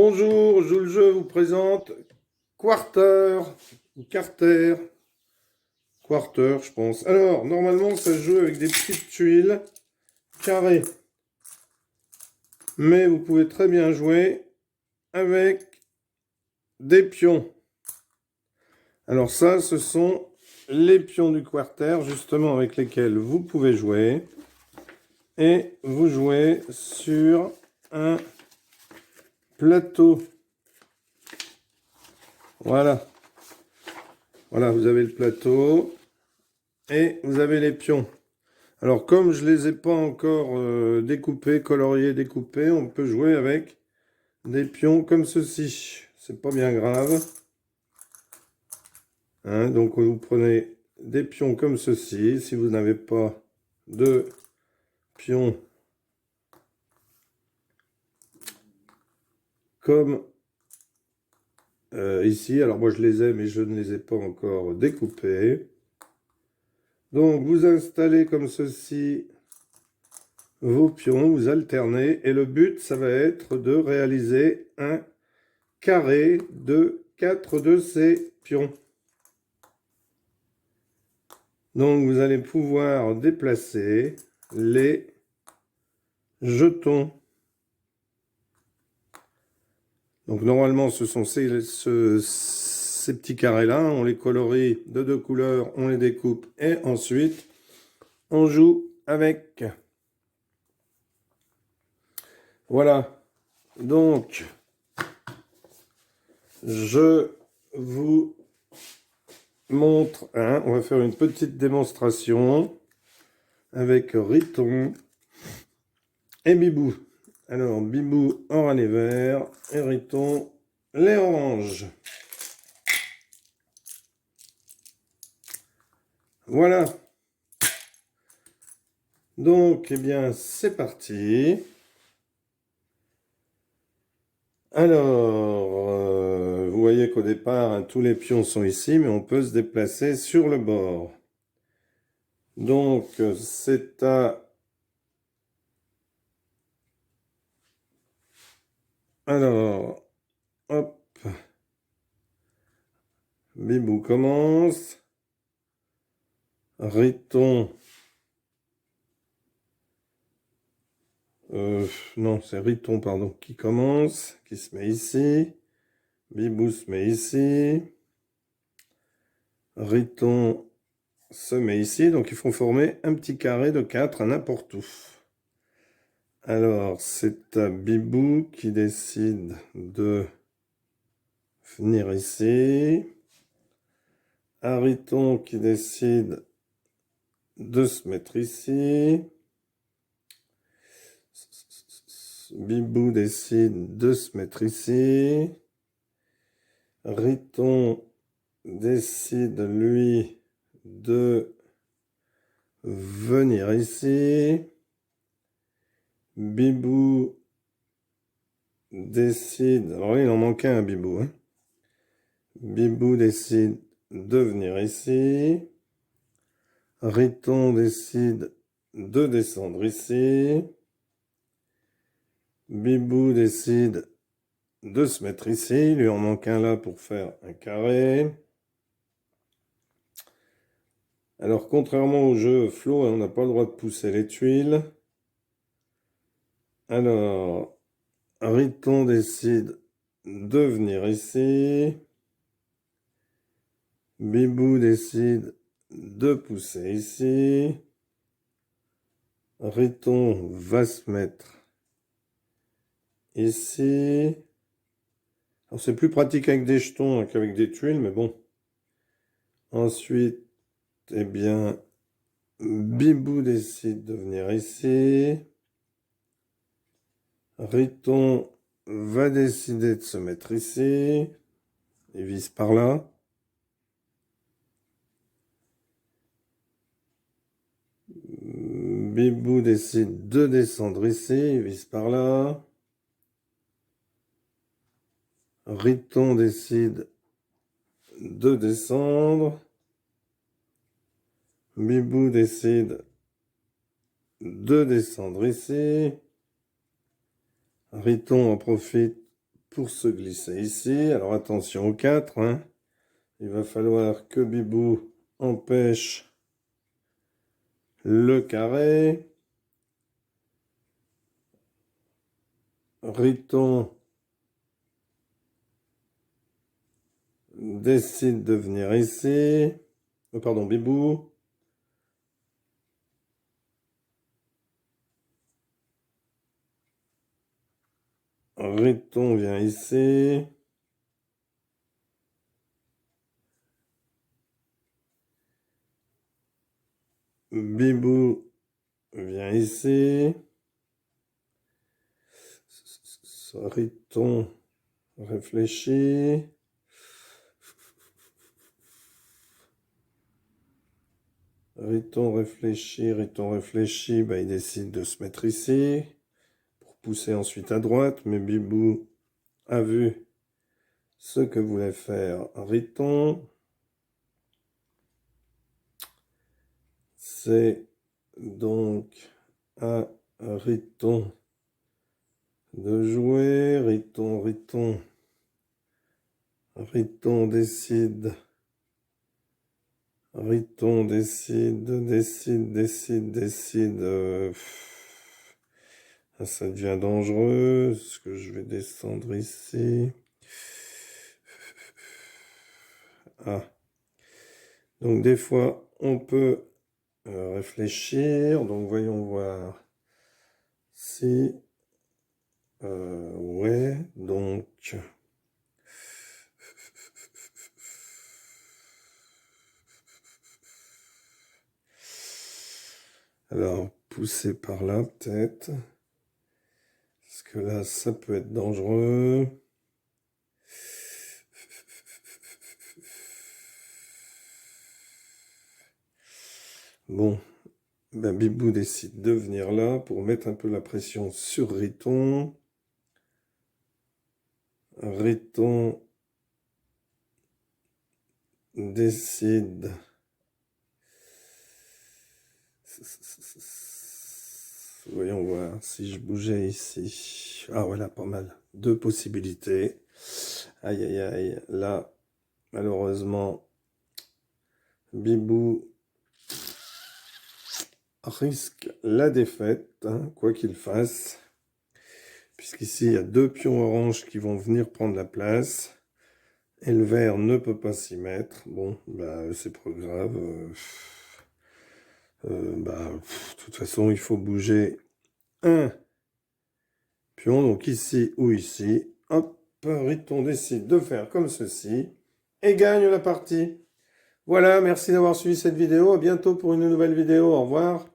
Bonjour, je vous présente Quarter, ou Carter, Quarter je pense. Alors, normalement ça se joue avec des petites tuiles carrées. Mais vous pouvez très bien jouer avec des pions. Alors ça, ce sont les pions du Quarter, justement avec lesquels vous pouvez jouer. Et vous jouez sur un plateau. Voilà. Voilà, vous avez le plateau et vous avez les pions. Alors, comme je les ai pas encore découpés, coloriés, découpés, on peut jouer avec des pions comme ceci. C'est pas bien grave. Hein, donc, vous prenez des pions comme ceci. Si vous n'avez pas de pions comme ici, alors moi je les ai, mais je ne les ai pas encore découpés. Donc, vous installez comme ceci vos pions, vous alternez, et le but, ça va être de réaliser un carré de 4 de ces pions. Donc, vous allez pouvoir déplacer les jetons. Donc, normalement, ce sont ces petits carrés-là. On les colorie de deux couleurs, on les découpe, et ensuite, on joue avec. Voilà. Donc, je vous montre, hein, on va faire une petite démonstration avec Riton et Bibou. Alors, Bibou aura les verts et Riton les oranges. Voilà. Donc, eh bien, c'est parti. Alors, vous voyez qu'au départ, hein, tous les pions sont ici, mais on peut se déplacer sur le bord. Donc, c'est à... Alors, hop. Bibou commence. Riton. Non, c'est Riton, pardon, qui commence, qui se met ici. Bibou se met ici. Riton se met ici. Donc, il faut former un petit carré de 4 à n'importe où. Alors, c'est à Bibou qui décide de venir ici. À Riton qui décide de se mettre ici. Bibou décide de se mettre ici. Riton décide, lui, de venir ici. Bibou décide... Alors, il en manque un, Bibou. Hein. Bibou décide de venir ici. Riton décide de descendre ici. Bibou décide de se mettre ici. Il lui en manque un là pour faire un carré. Alors, contrairement au jeu Flo, on n'a pas le droit de pousser les tuiles. Alors, Riton décide de venir ici. Bibou décide de pousser ici. Riton va se mettre ici. Alors, c'est plus pratique avec des jetons hein, qu'avec des tuiles, mais bon. Ensuite, eh bien, Bibou décide de venir ici. Riton va décider de se mettre ici. Il vise par là. Bibou décide de descendre ici. Il vise par là. Riton décide de descendre. Bibou décide de descendre ici. Riton en profite pour se glisser ici. Alors attention au 4, hein. Il va falloir que Bibou empêche le carré. Riton décide de venir ici. Pardon, Bibou. Riton vient ici. Bibou vient ici. Riton réfléchit. Riton réfléchit. Bah, il décide de se mettre ici. Pour pousser ensuite à droite. Mais Bibou a vu ce que voulait faire Riton. C'est donc à Riton de jouer. Riton décide. Riton décide. Ça devient dangereux. Est-ce que je vais descendre ici? Ah. Donc des fois, on peut réfléchir. Donc voyons voir si... ouais, donc... Alors, pousser par là, peut-être. Parce que là, ça peut être dangereux. Bon, ben, Bibou décide de venir là pour mettre un peu la pression sur Riton. Riton décide... Voyons voir si je bougeais ici. Ah voilà, pas mal. 2 possibilités. Aïe, aïe, aïe. Là, malheureusement, Bibou risque la défaite, hein, quoi qu'il fasse. Puisqu'ici, il y a 2 pions oranges qui vont venir prendre la place. Et le vert ne peut pas s'y mettre. Bon, bah, c'est pas grave. De toute façon, il faut bouger un pion, donc ici ou ici. Hop, Riton décide de faire comme ceci et gagne la partie. Voilà, merci d'avoir suivi cette vidéo. À bientôt pour une nouvelle vidéo. Au revoir.